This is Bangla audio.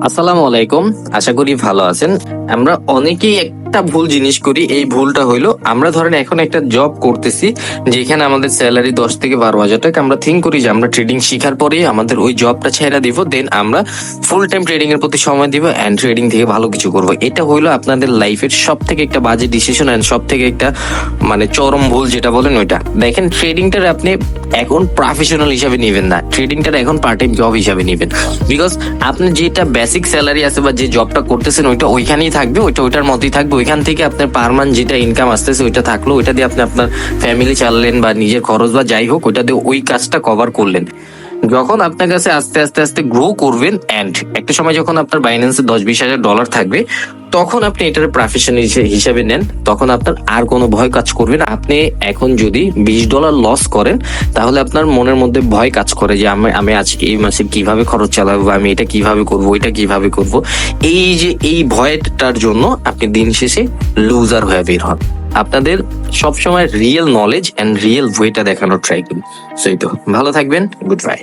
আসসালামু আলাইকুম। আশা করি ভালো আছেন। আমরা অনেকেই একটা ভুল জিনিস করি। এই ভুলটা হইলো, আমরা ধরেন এখন একটা জব করতেছি যেখানে আমাদের স্যালারি 10 থেকে 12 হাজার টাকা। আমরা থিঙ্ক করি যে আমরা ট্রেডিং শিখার পরে আমাদের ওই জবটা ছেড়ে দিব, দেন আমরা ফুল টাইম ট্রেডিং এর প্রতি সময় দিব এন্ড ট্রেডিং থেকে ভালো কিছু করব। এটা হইলো আপনাদের লাইফের সব থেকে একটা বাজে ডিসিশন এন্ড সব থেকে একটা চরম ভুল যেটা বলেন ওইটা। দেখেন, ট্রেডিংটার আপনি এখন প্রফেশনাল হিসাবে নিবেন না, ট্রেডিংটার এখন পার্ট টাইম জব হিসাবে নিবেন। বিকজ আপনি যেটা বেসিক স্যালারি আছে বা যে জবটা করতেছেন ওইটা ওইখানেই থাকবে, ওইটার মতোই থাকবে। ওইখান থেকে আপনার পার মান্থ যেটা ইনকাম আসতেছে ওইটা থাকলো, ওইটা দিয়ে আপনি আপনার ফ্যামিলি চালালেন বা নিজের খরচ বা যাই হোক, ওইটা দিয়ে ওই কাজটা কভার করলেন। যখন আপনার কাছে আস্তে আস্তে আস্তে গ্রো করবেন এন্ড একটা সময় যখন আপনার বাইন্যান্সে 10-20 হাজার ডলার থাকবে, তখন আপনি এটার প্রফেশন হিসেবে নেন, তখন আপনার আর কোনো ভয় কাজ করবে না। আপনি এখন যদি $20 লস করেন, তাহলে আপনার মনের মধ্যে ভয় কাজ করে যে আমি আজকে এই মাসে কিভাবে খরচ চালাবো, আমি এটা কিভাবে করব, ওইটা কিভাবে করব। এই ভয়টার জন্য আপনি দিন শেষে লুজার হয়ে বের হন। আপনাদের সবসময় রিয়েল নলেজ এন্ড রিয়েল ওয়েটা দেখানোর ট্রাই করুন। সো এই তো, ভালো থাকবেন, গুড বাই।